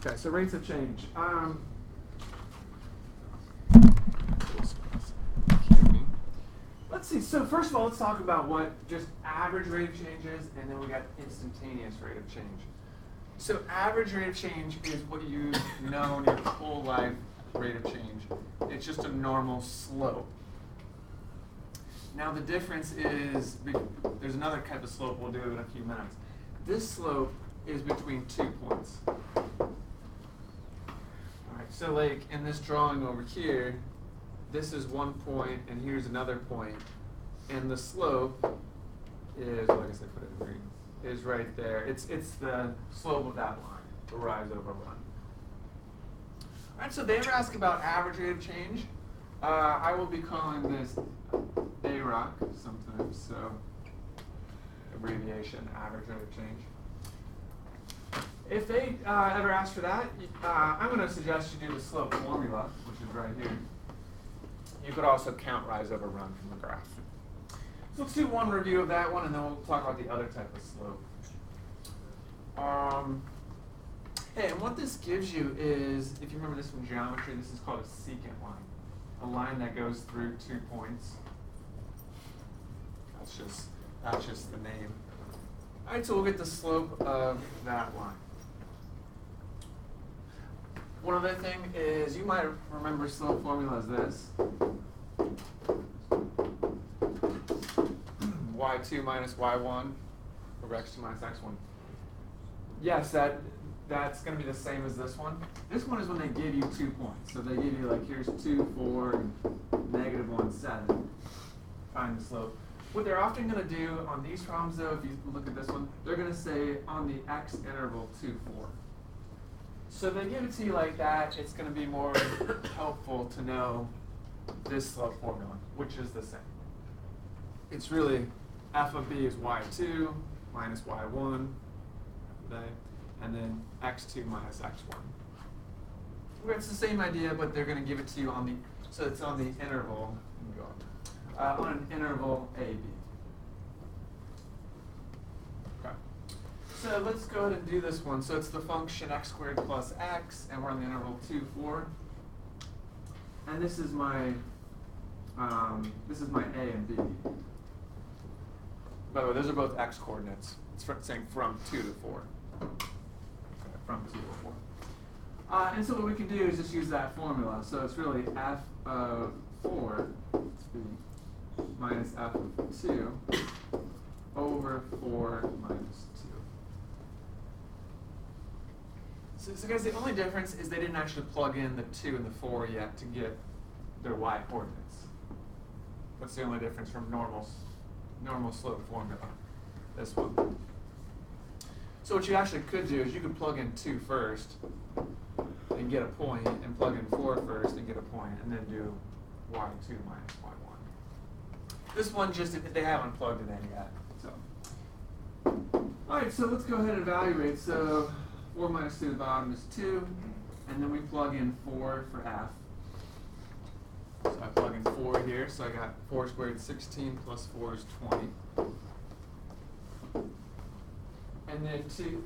Okay, so rates of change. Let's see. So first of all, let's talk about what just average rate of change is, and then we got instantaneous rate of change. So average rate of change is what you've known your whole life rate of change. It's just a normal slope. Now the difference is, there's another type of slope we'll do in a few minutes. This slope is between 2 points. Alright, so like in this drawing over here, this is 1 point and here's another point. And the slope is, well, I guess I put it in green, is right there. It's the slope of that line, the rise over run. Alright, so they ever ask about average rate of change? I will be calling this AROC sometimes, so abbreviation, average rate of change. If they ever ask for that, I'm going to suggest you do the slope formula, which is right here. You could also count rise over run from the graph. So let's do one review of that one, and then we'll talk about the other type of slope. Hey, and what this gives you is, if you remember this from geometry, this is called a secant line. A line that goes through 2 points. That's just the name. All right, so we'll get the slope of that line. One other thing is, you might remember slope formula as this. y2 minus y1 over x2 minus x1. Yes, that's going to be the same as this one. This one is when they give you 2 points. So they give you, like, here's 2, 4, and -1, 7. Find the slope. What they're often going to do on these problems, though, if you look at this one, they're going to say on the x interval 2, 4. So they give it to you like that. It's going to be more helpful to know this slope formula, which is the same. It's really f of b is y2 minus y1, and then x2 minus x1. It's the same idea, but they're going to give it to you on the, so it's on the interval, on an interval AB. Okay. So let's go ahead and do this one. So it's the function x squared plus x, and we're on the interval 2, 4. And this is my A and B. By the way, those are both x coordinates. It's saying from 2 to 4. Okay, from 2 to 4. And so what we can do is just use that formula. So it's really f of 4 minus f of 2 over 4 minus 2. So guys, the only difference is they didn't actually plug in the 2 and the 4 yet to get their y coordinates. That's the only difference from normal slope formula, this one. So what you actually could do is you could plug in 2 first and get a point, and plug in 4 first and get a point, and then do y2 minus y1. This one just, they haven't plugged it in yet. So, all right, so let's go ahead and evaluate. So 4 minus 2 to the bottom is 2, and then we plug in 4 for f. So I plug in 4 here, so I got 4 squared 16 plus 4 is 20. And then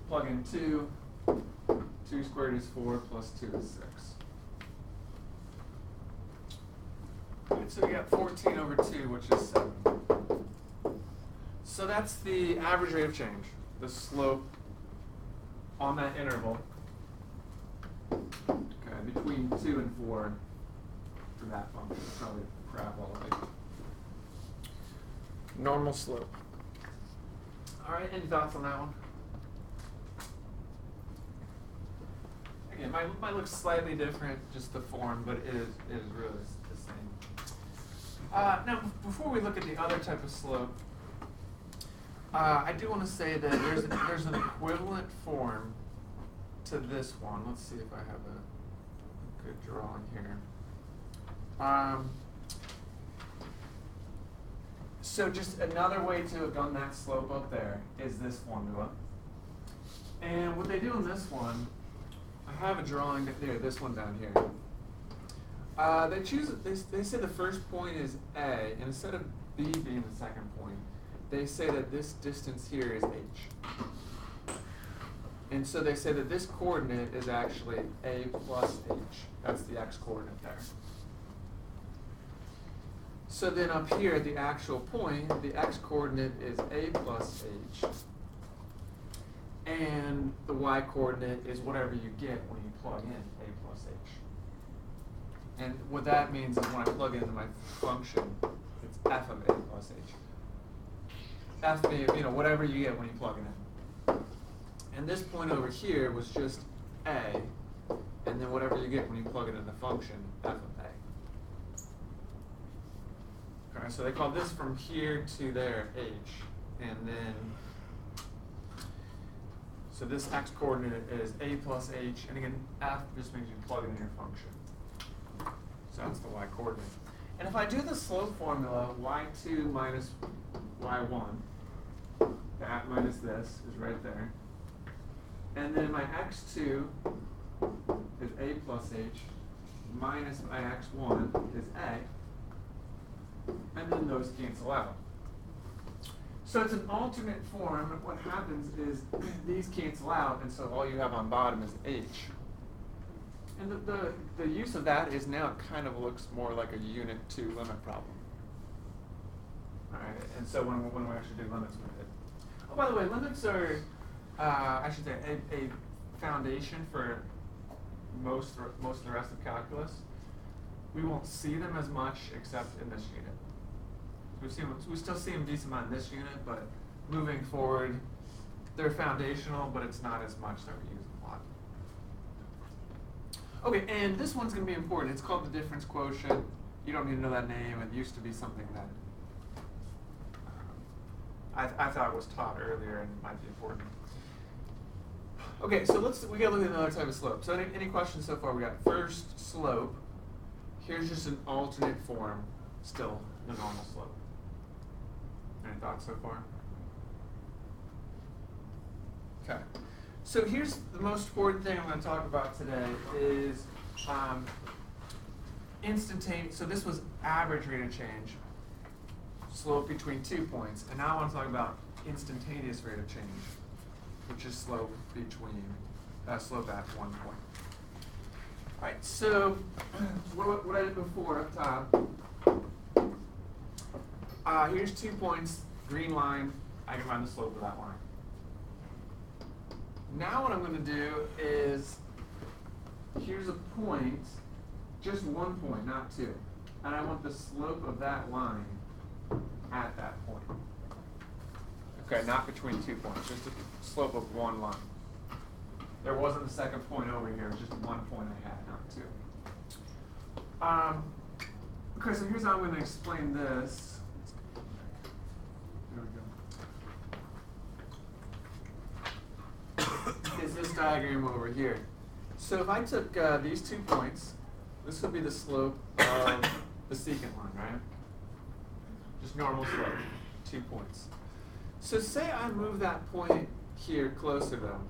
plug in 2. 2 squared is 4 plus 2 is 6. Right, so we got 14 over 2, which is 7. So that's the average rate of change, the slope on that interval. Okay, between 2 and 4 for that function. It's probably crap all right. Normal slope. All right, any thoughts on that one? Again, might look slightly different, just the form, but it is really the same. Now, before we look at the other type of slope, I do want to say that there's an equivalent form to this one. Let's see if I have a good drawing here. So just another way to have done that slope up there is this formula. And what they do in this one, I have a drawing there, this one down here. They say the first point is A, and instead of B being the second point, they say that this distance here is H. And so they say that this coordinate is actually a plus h. That's the x coordinate there. So then up here at the actual point, the x coordinate is a plus h. And the y coordinate is whatever you get when you plug in a plus h. And what that means is when I plug into my function, it's f of a plus h. F being, whatever you get when you plug it in. And this point over here was just a, and then whatever you get when you plug it in the function, f of a. Okay, so they call this from here to there h, and then, so this x coordinate is a plus h, and again, f just means you plug it in your function. So that's the y coordinate. And if I do the slope formula, y2 minus y1, that minus this is right there. And then my x2 is a plus h, minus my x1 is a, and then those cancel out. So it's an alternate form. What happens is these cancel out, and so all you have on bottom is h. And the use of that is now it kind of looks more like a unit 2 limit problem. All right, and so when we actually do limits with it. Oh, by the way, limits are, I should say, a foundation for most of the rest of calculus. We won't see them as much except in this unit. We still see them decent amount in this unit, but moving forward, they're foundational, but it's not as much that we use them a lot. Okay, and this one's going to be important. It's called the difference quotient. You don't need to know that name. It used to be something that I thought was taught earlier and might be important. Okay, so we gotta look at another type of slope. So any questions so far? We got first slope. Here's just an alternate form, still the normal slope. Any thoughts so far? Okay. So here's the most important thing I'm going to talk about today is instantaneous. So this was average rate of change, slope between 2 points, and now I want to talk about instantaneous rate of change, which is slope between slope at 1 point. All right. So what I did before up top. Here's 2 points, green line. I can find the slope of that line. Now what I'm going to do is, here's a point, just 1 point, not 2. And I want the slope of that line at that point. Okay, not between 2 points, just the slope of one line. There wasn't a second point over here, it was just 1 point I had, not 2. Okay, so here's how I'm going to explain this. There we go. Is this diagram over here. So if I took these 2 points, this would be the slope of the secant line, right? Just normal slope, 2 points. So say I move that point here closer though.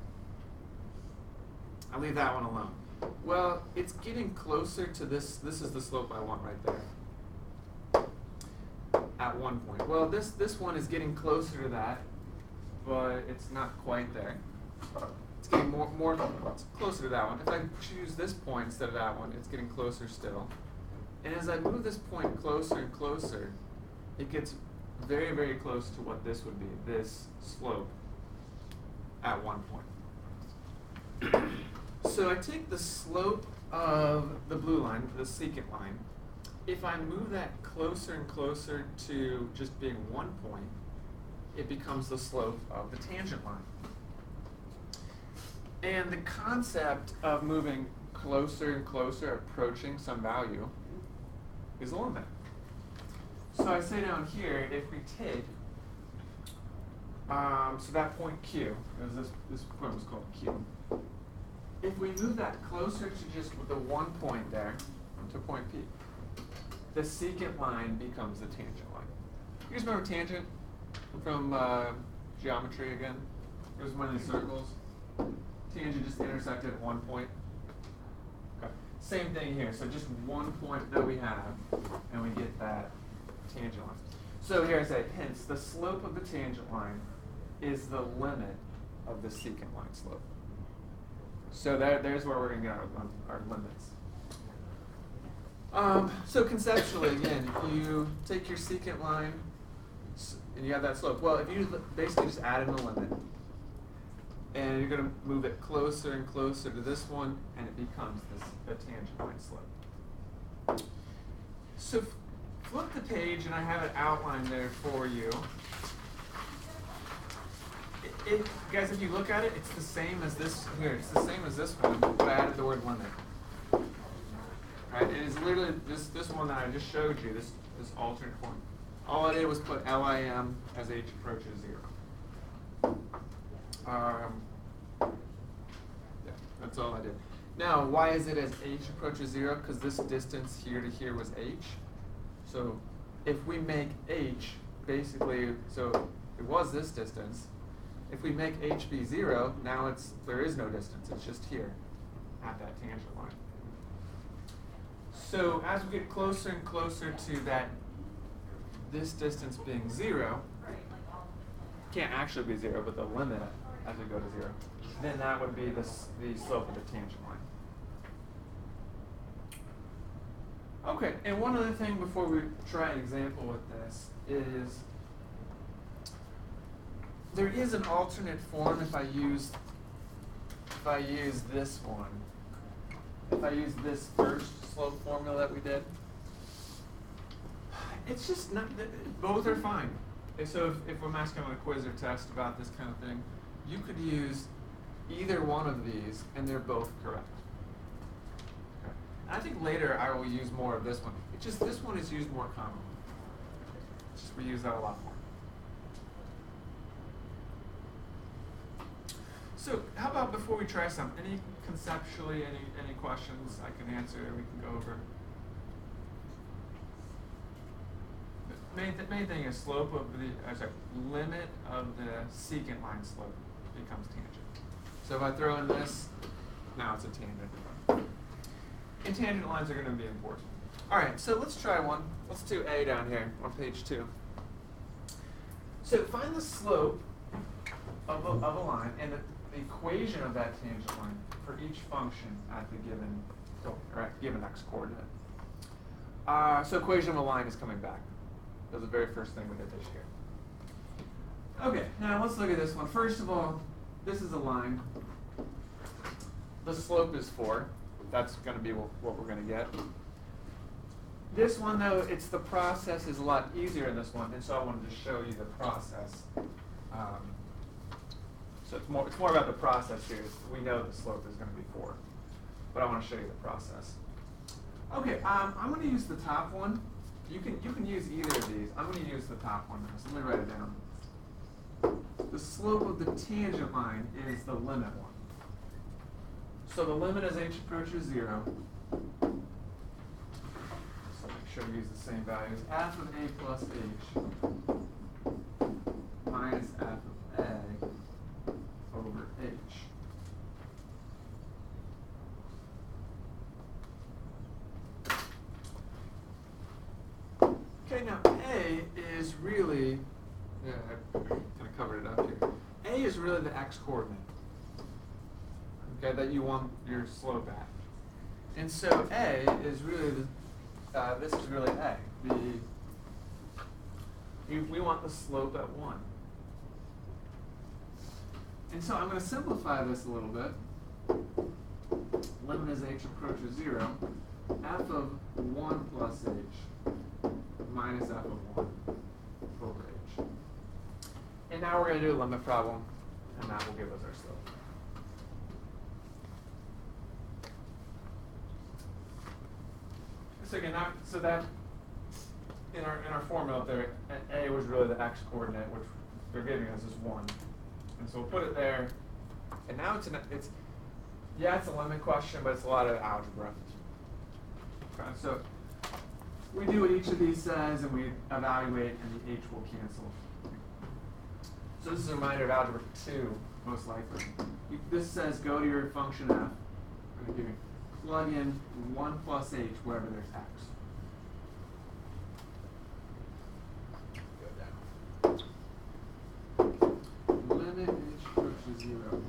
I leave that one alone. Well, it's getting closer to this. This is the slope I want right there. At 1 point. Well, this one is getting closer to that, but it's not quite there. It's getting more it's closer to that one. If I choose this point instead of that one, it's getting closer still. And as I move this point closer and closer, it gets very, very close to what this would be, this slope at 1 point. So I take the slope of the blue line, the secant line. If I move that closer and closer to just being 1 point, it becomes the slope of the tangent line. And the concept of moving closer and closer, approaching some value, is a limit. So I say down here, if we take, so that point Q, because this point was called Q. If we move that closer to just the 1 point there, to point P, the secant line becomes the tangent line. You guys remember tangent from geometry again? It was one of these circles. Tangent just intersected at 1 point. Okay. Same thing here. So just 1 point that we have, and we get that tangent line. So here I say, hence, the slope of the tangent line is the limit of the secant line slope. So there's where we're going to get our limits. So conceptually, again, if you take your secant line and you have that slope, well, if you basically just add in a limit, and you're going to move it closer and closer to this one, and it becomes a tangent line slope. So flip the page, and I have it outlined there for you. Guys, if you look at it, it's the same as this here. It's the same as this one, but I added the word limit. Right? It is literally this one that I just showed you, this alternate form. All I did was put LIM as h approaches 0. Yeah, that's all I did. Now, why is it as h approaches 0? Because this distance here to here was h. So if we make h, basically, so it was this distance. If we make h be 0, now there is no distance. It's just here at that tangent line. So as we get closer and closer to this distance being 0, can't actually be 0, but the limit as we go to 0, then that would be the slope of the tangent line. Okay, and one other thing before we try an example with this is there is an alternate form if I use this one. If I use this first slope formula that we did, it's just not, both are fine. And so if I'm asking on a quiz or test about this kind of thing, you could use either one of these and they're both correct. Okay. I think later I will use more of this one. It's just this one is used more commonly. It's just we use that a lot more. So how about before we try some, conceptually, any questions I can answer we can go over? The main thing is slope of limit of the secant line slope becomes tangent. So if I throw in this, now it's a tangent. And tangent lines are going to be important. All right, so let's try one. Let's do A down here on page 2. So find the slope of a line and the equation of that tangent line for each function at the given x coordinate. So equation of a line is coming back. That was the very first thing we did this year. Okay, now let's look at this one. First of all, this is a line. The slope is 4. That's going to be what we're going to get. This one, though, the process is a lot easier in this one, and so I wanted to show you the process. So it's more about the process here. We know the slope is going to be 4, but I want to show you the process. Okay, I'm going to use the top one. You can use either of these. I'm going to use the top one now, so let me write it down. The slope of the tangent line is the limit one. So the limit as h approaches 0. So make sure we use the same values. F of a plus h minus f of a over h. Okay, now A is really, I kind of covered it up here. A is really the x coordinate, okay, that you want your slope at. And so A is really this is really A. We want the slope at 1. And so I'm going to simplify this a little bit. Limit as h approaches 0, f of 1 plus h minus f of 1 over h. And now we're going to do a limit problem, and that will give us our slope. So again, that in our formula up there, a was really the x coordinate, which they're giving us is 1. And so we'll put it there. And now it's a limit question, but it's a lot of algebra. Okay, so we do what each of these says, and we evaluate, and the h will cancel. So this is a reminder of algebra 2, most likely. This says go to your function f. I'm going to plug in 1 plus h wherever there's x. Limit h approaches 0.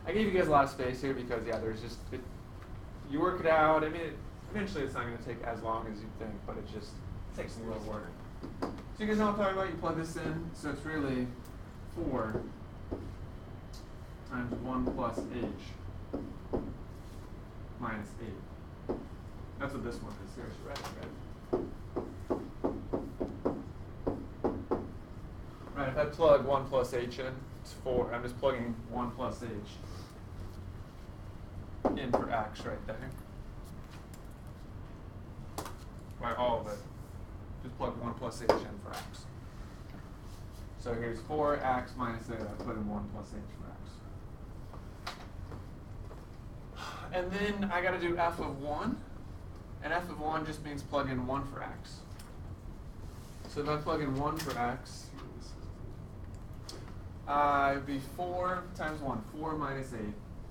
I gave you guys a lot of space here because, yeah, there's just, you work it out. I mean, eventually it's not going to take as long as you think, but it just takes a little work. So you guys know what I'm talking about? You plug this in, so it's really 4 times 1 plus h minus 8. That's what this one is. Here's right, if I plug 1 plus h in, it's 4. I'm just plugging 1 plus h in for x right there. Right, all of it. Just plug 1 plus h in for x. So here's 4x minus 8. I put in 1 plus h for x. And then I got to do f of 1. And f of 1 just means plug in 1 for x. So if I plug in 1 for x, it would be 4 times 1. 4 minus 8,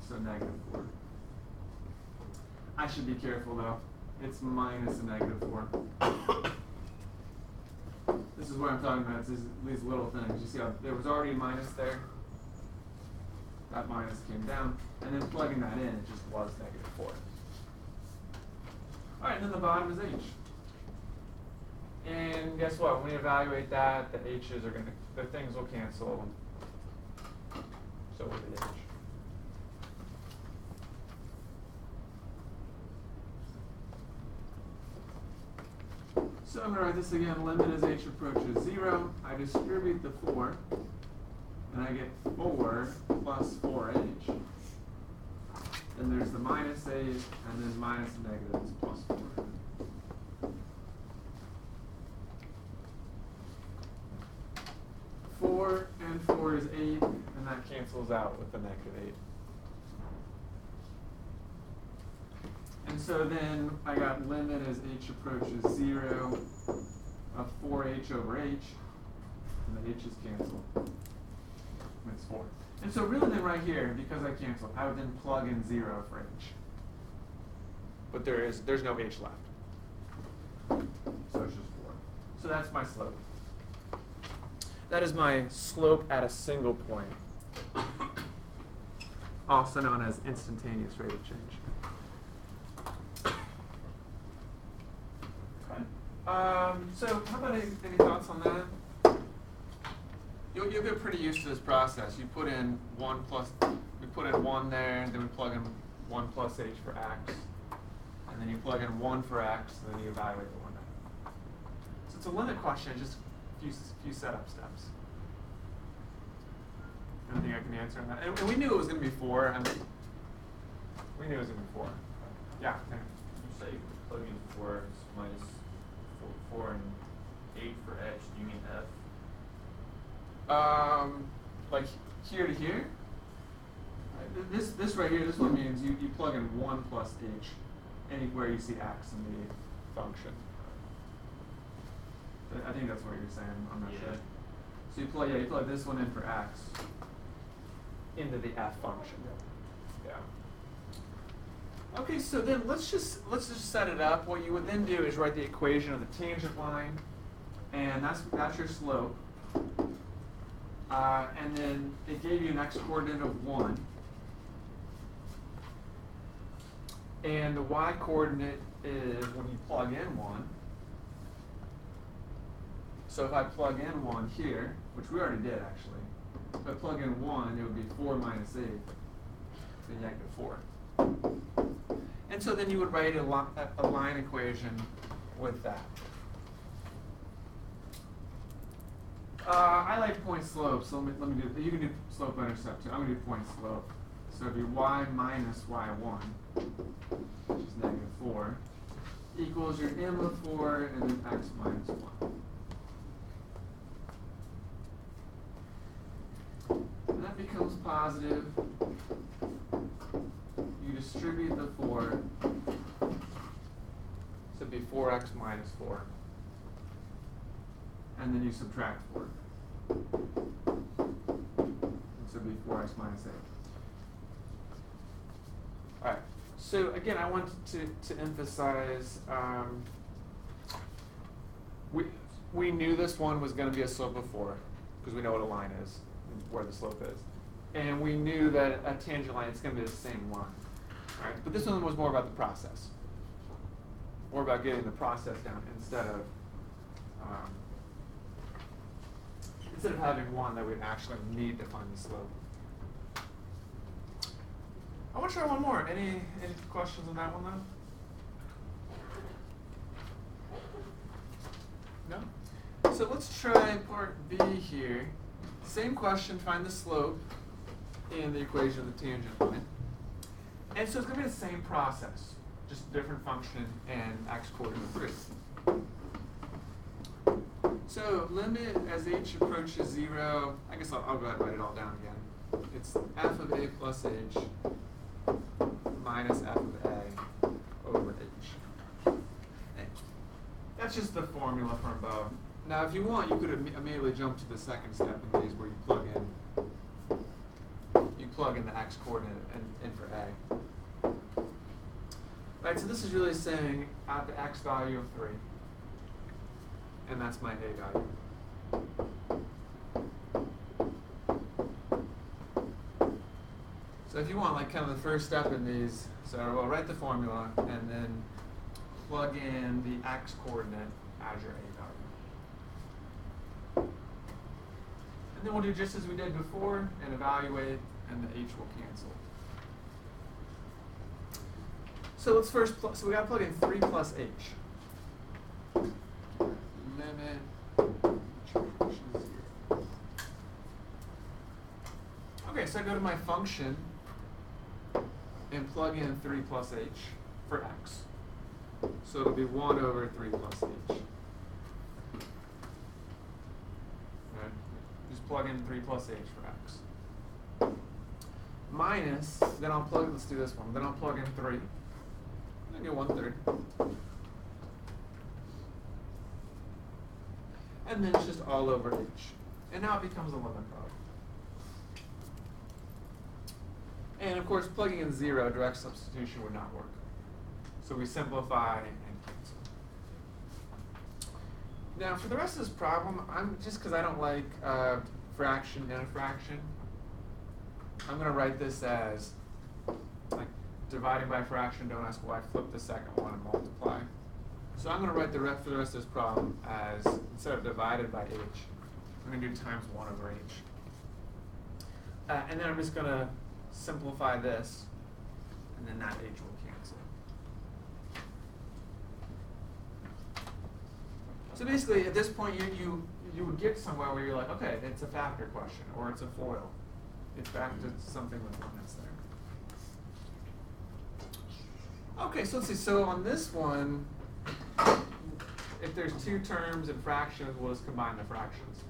so negative 4. I should be careful though. It's minus a negative 4. This is what I'm talking about. It's these little things. You see how there was already a minus there? That minus came down. And then plugging that in, it just was negative 4. All right, and then the bottom is h. And guess what? When we evaluate that, the h's are going to, the things will cancel. So will the h. So I'm going to write this again. Limit as h approaches 0. I distribute the 4, and I get 4 plus 4h. Then there's the minus 8, and then minus the negative is plus 4. Four and 4 is 8, and that cancels out with the negative 8. And so then I got limit as h approaches 0 of 4h over h, and the h's cancel. It's 4. And so really then right here, because I canceled, I would then plug in 0 for h. But there's no h left. So it's just 4. So that's my slope. That is my slope at a single point, also known as instantaneous rate of change. So how about any thoughts on that? You'll get pretty used to this process. You put in 1 plus, we put in 1 there, and then we plug in 1 plus h for x, and then you plug in 1 for x, and then you evaluate the 1 there. So it's a limit question, just a few setup steps. Anything I can answer on that? And we knew it was going to be 4. I mean, we knew it was going to be 4. Yeah. Okay. You say plug in 4 minus 4 and 8 for h. Do you mean f? Like here to here. This right here, this one means you plug in 1 plus h anywhere you see x in the function. I think that's what you're saying. I'm not sure. So you plug this one in for x into the f function. Yeah. Okay, so then let's just set it up. What you would then do is write the equation of the tangent line, and that's your slope. And then it gave you an x-coordinate of 1. And the y-coordinate is when you plug in 1. So if I plug in 1 here, which we already did actually, if I plug in 1, it would be 4 minus 8, so negative 4. And so then you would write a line equation with that. I like point slope, so let me do, you can do slope intercept too. I'm going to do point slope. So it'd be y minus y1, which is negative 4, equals your m of 4 and then x minus 1. And that becomes positive. You distribute the 4, so it'd be 4x minus 4. And then you subtract 4. And so it'd be 4x minus 8. All right. So again, I want to emphasize, we knew this one was going to be a slope of 4, because we know what a line is, where the slope is. and we knew that a tangent line is going to be the same line. Right? But this one was more about the process. More about getting the process down instead of having one that we'd actually need to find the slope. I want to try one more. Any questions on that one though? No? So let's try part B here. Same question, find the slope in the equation of the tangent line. And so it's going to be the same process, just different function and x coordinate 3. So limit as h approaches 0, I guess I'll go ahead and write it all down again. It's f of a plus h minus f of a over h. That's just the formula from above. Now if you want, you could immediately jump to the second step in these where you plug in the x coordinate and for a. Right, so this is really saying at the x value of 3. And that's my a value. So if you want, like kind of the first step in these, so I'll write the formula and then plug in the x coordinate as your a value. And then we'll do just as we did before and evaluate, and the h will cancel. So let's first, so we got to plug in 3 plus h. Limit. Okay, so I go to my function and plug in 3 plus h for x. So it'll be 1 over 3 plus h. Right. Just plug in 3 plus h for x. Minus, then I'll plug, let's do this one. Then I'll plug in 3. I get 1/3. And then it's just all over h. And now it becomes a limit product. And of course, plugging in 0, direct substitution would not work. So we simplify and cancel. Now for the rest of this problem, I'm just because I don't like fraction and a fraction, I'm going to write this as like dividing by fraction, don't ask why, flip the second one and multiply. So I'm going to write for the rest of this problem as, instead of divided by h, I'm going to do times 1 over h. And then I'm just going to simplify this, and then that h will cancel. So basically, at this point, you would get somewhere where you're like, okay, it's a factor question, or it's a FOIL. It's back to something with limits there. Okay, so let's see. So on this one, if there's 2 terms and fractions, we'll just combine the fractions.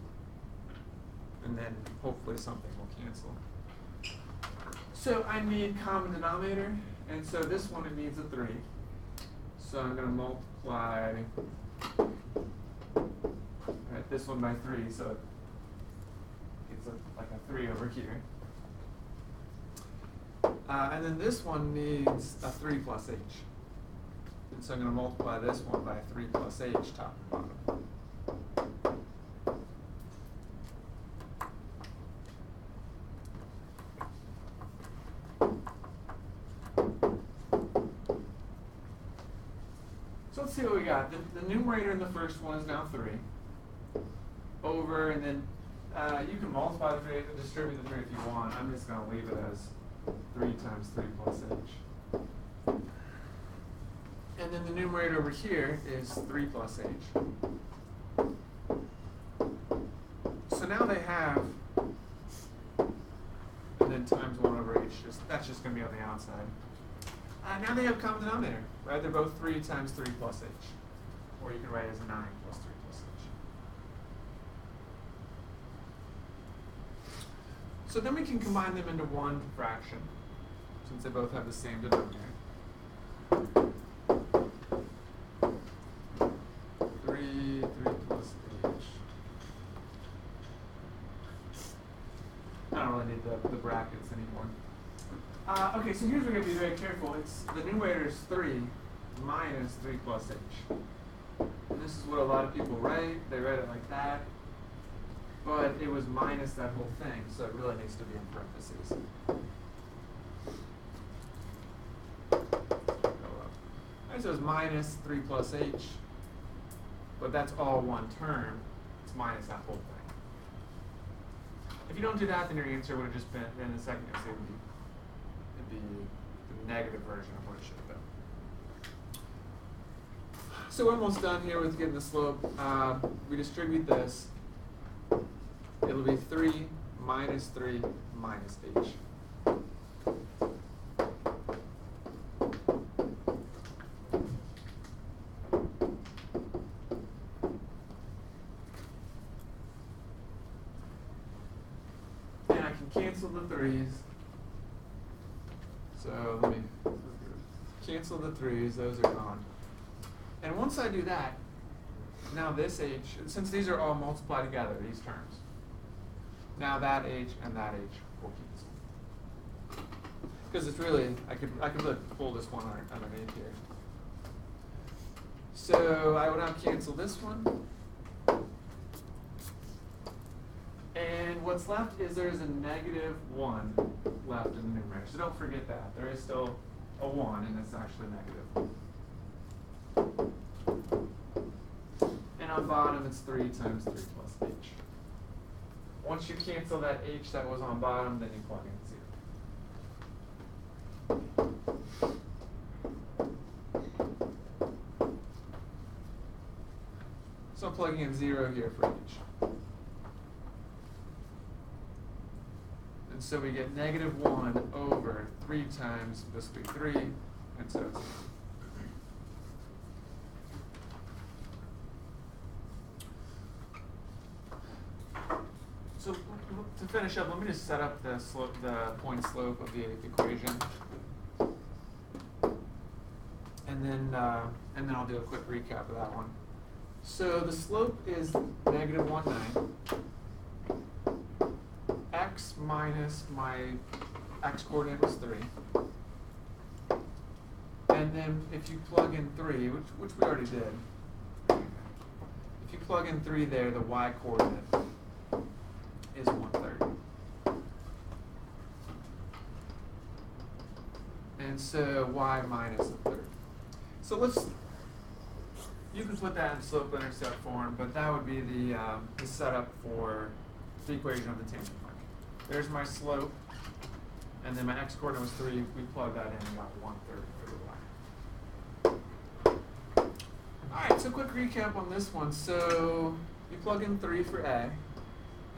And then hopefully something will cancel. So I need common denominator. And so this one, it needs a 3. So I'm going to multiply this one by 3. So it's like a 3 over here. And then this one needs a 3 plus h. And so I'm going to multiply this one by 3 plus h, top and bottom. So let's see what we got. The numerator in the first one is now 3. Over, and then you can multiply the 3 and distribute the 3 if you want. I'm just going to leave it as 3 times 3 plus h. And then the numerator over here is 3 plus h. So now they have, and then times 1 over h, that's just going to be on the outside. Now they have common denominator, right? They're both 3 times 3 plus h. Or you can write it as 9 plus 3 plus h. So then we can combine them into one fraction, since they both have the same denominator. 3 plus h. I don't really need the brackets anymore. Okay, so here's where you're going to be very careful. The numerator is 3 minus 3 plus h. And this is what a lot of people write. They write it like that. but it was minus that whole thing, so it really needs to be in parentheses. Alright, so it's minus 3 plus h, but that's all one term. It's minus that whole thing. If you don't do that, then your answer would have just been, in the second answer, it'd be the negative version of what it should have been. So we're almost done here with getting the slope. We distribute this. It'll be 3 minus 3 minus h. And I can cancel the 3's. So let me cancel the 3's, those are gone. And once I do that, now this h, since these are all multiplied together, these terms, now that h and that h will cancel. Because it's really, I could really pull this one underneath here. So I will now cancel this one. And what's left is there's a negative 1 left in the numerator. So don't forget that. There is still a 1, and it's actually negative 1. And on bottom, it's 3 times 3 plus h. Once you cancel that h that was on bottom, then you plug in 0. So I'm plugging in 0 here for h. And so we get negative 1 over 3 times, this will be 3, and so it's 0. So to finish up, let me just set up the slope, the point slope of the equation, and then I'll do a quick recap of that one. So the slope is negative 1, 9. X minus my x coordinate was 3, and then if you plug in 3, which we already did, if you plug in 3 there, the y coordinate is 1/3. And so y minus 1/3. So you can put that in slope-intercept form, but that would be the setup for the equation of the tangent function. There's my slope, and then my x coordinate was 3. We plug that in and got 1/3 for the y. All right, so quick recap on this one. So you plug in 3 for a.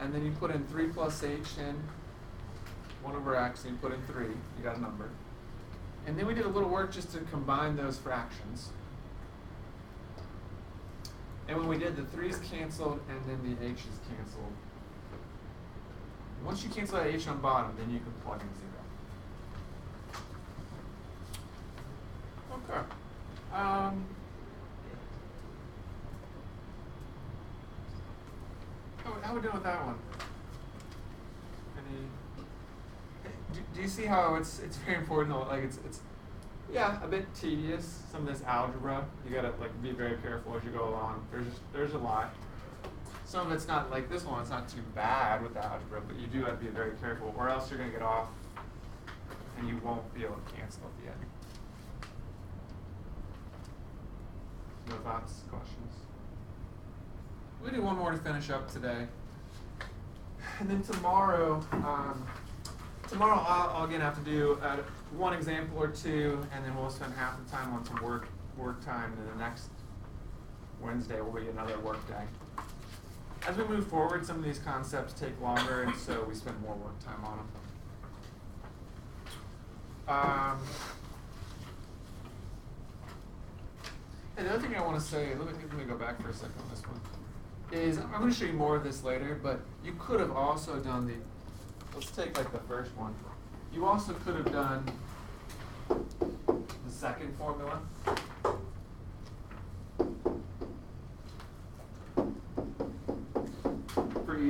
And then you put in 3 plus h in 1 over x, and you put in 3. You got a number. And then we did a little work just to combine those fractions. And when we did, the 3's canceled, and then the h's canceled. Once you cancel that h on bottom, then you can plug in 0. Okay. How are we doing with that one? Do you see how it's very important? Like it's yeah, a bit tedious. Some of this algebra, you gotta like be very careful as you go along. There's a lot. Some of it's not like this one. It's not too bad with the algebra, but you do have to be very careful, or else you're gonna get off, and you won't be able to cancel at the end. No thoughts, questions? We'll do one more to finish up today. And then tomorrow, I'll again have to do one example or two, and then we'll spend half the time on some work time, and then the next Wednesday will be another work day. As we move forward, some of these concepts take longer, and so we spend more work time on them. And the other thing I want to say, let me go back for a second on this one, is I'm going to show you more of this later, but you could have also done let's take like the first one. You also could have done the second formula.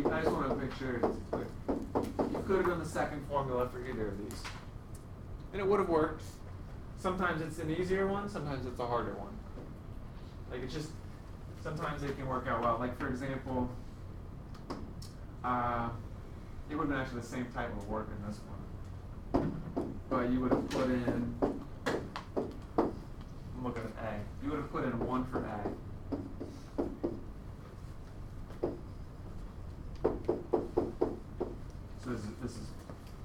I just want to make sure it's clear. You could have done the second formula for either of these. And it would have worked. Sometimes it's an easier one, sometimes it's a harder one. Like it's just, sometimes they can work out well. Like for example, it would have been actually the same type of work in this one. But you would have put in, look at A. You would have put in 1 for A. So this is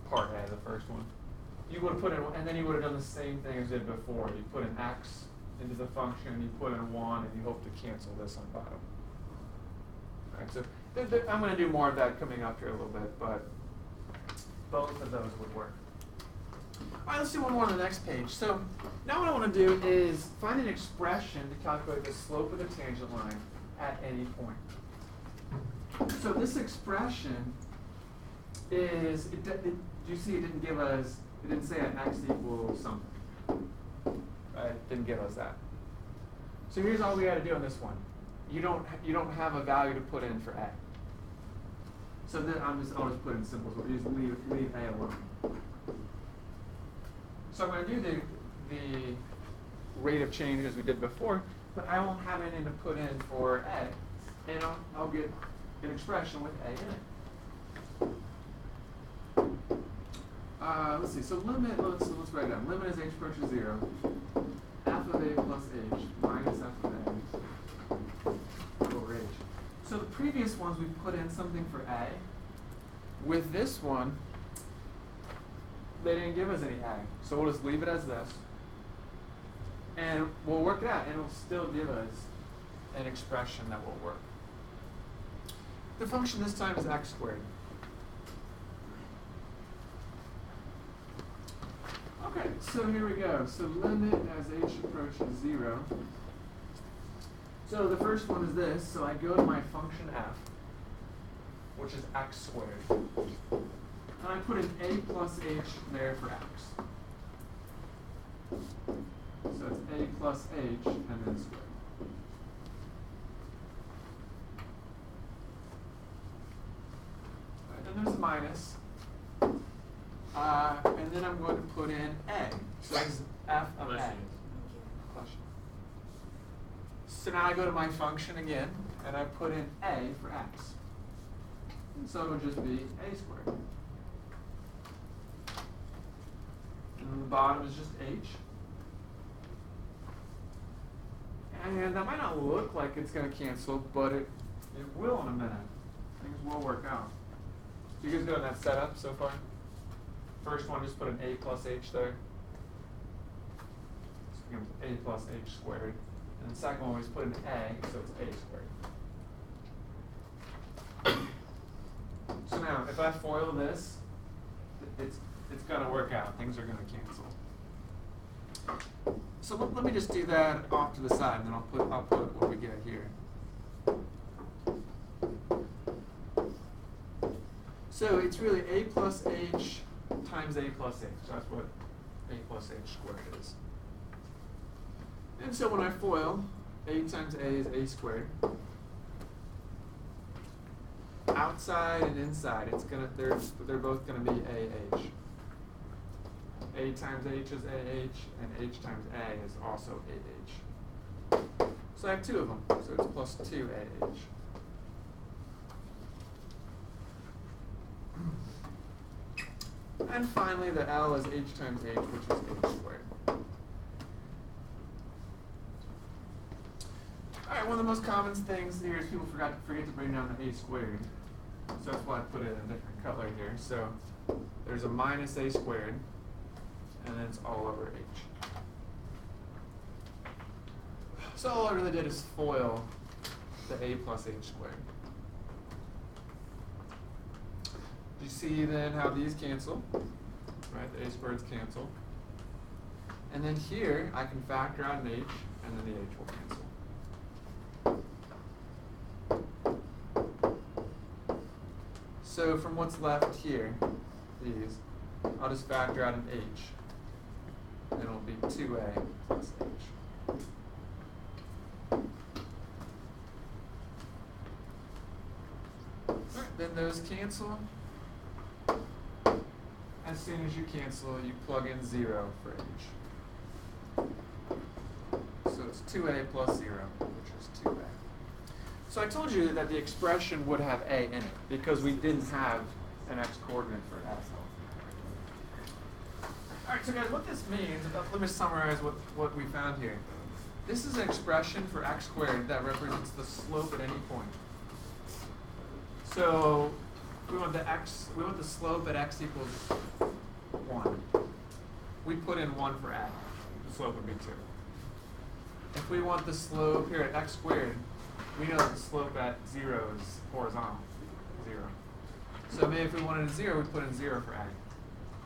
part A, the first one. You would have put in, and then you would have done the same thing as you did before. You put an X into the function, you put in 1, and you hope to cancel this on bottom. All right, so I'm going to do more of that coming up here a little bit, but both of those would work. All right, let's do one more on the next page. So now what I want to do is find an expression to calculate the slope of the tangent line at any point. So this expression is, do you see it didn't give us, it didn't say at x equals something. Right? It didn't give us that. So here's all we got to do on this one. You don't have a value to put in for a. So then I'll just put in simple. So we just leave a alone. So I'm going to do the rate of change as we did before, but I won't have anything to put in for a, and I'll get an expression with a in it. Let's see. So limit. Let's write it down. Limit as h approaches 0. F of a plus h minus f of a over h. So the previous ones we put in something for a. With this one, they didn't give us any a, so we'll just leave it as this, and we'll work it out, and it'll still give us an expression that will work. The function this time is x squared. Okay, so here we go. So limit as h approaches 0. So the first one is this. So I go to my function f, which is x squared. And I put in a plus h there for x. So it's a plus h and then squared. Right, then there's a minus. And then I'm going to put in a. So that's f of a. So now I go to my function again, and I put in a for x. And so it'll just be a squared. And the bottom is just h. And that might not look like it's going to cancel, but it will in a minute. Things will work out. So you guys good on that setup so far? First one, just put an a plus h there. So it becomes a plus h squared. And the second one, we just put an a, so it's a squared. So now, if I FOIL this, it's going to work out. Things are going to cancel. So let me just do that off to the side, and then I'll put what we get here. So it's really a plus h times a plus h. So that's what a plus h squared is. And so when I FOIL, a times a is a squared. Outside and inside, they're both gonna be ah. A times h is ah, and h times a is also ah. So I have two of them, so it's plus 2ah. And finally, the L is h times h, which is h squared. All right, one of the most common things here is people forget to bring down the a squared. So that's why I put it in a different color here. So there's a minus a squared, and then it's all over h. So all I really did is FOIL the a plus h squared. You see then how these cancel, right? The a squareds cancel. And then here, I can factor out an h, and then the h will cancel. So from what's left here, these, I'll just factor out an h, and it'll be 2a plus h. Alright, then those cancel. As soon as you cancel, you plug in 0 for h. So it's 2a plus 0, which is 2a. So I told you that the expression would have a in it because we didn't have an x-coordinate for s. All right, so guys, what this means, let me summarize what we found here. This is an expression for x squared that represents the slope at any point. So we want the slope at x equals 1. We put in 1 for a. The slope would be 2. If we want the slope here at x squared, we know that the slope at 0 is horizontal, 0. So maybe if we wanted a 0, we put in 0 for a.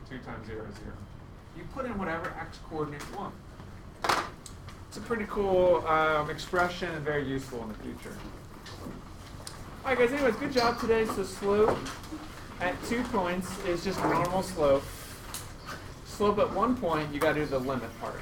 2 times 0 is 0. You put in whatever x coordinate you want. It's a pretty cool expression and very useful in the future. All right, guys, anyways, good job today. So slope at 2 points is just normal slope. Slope at 1 point, you got to do the limit part.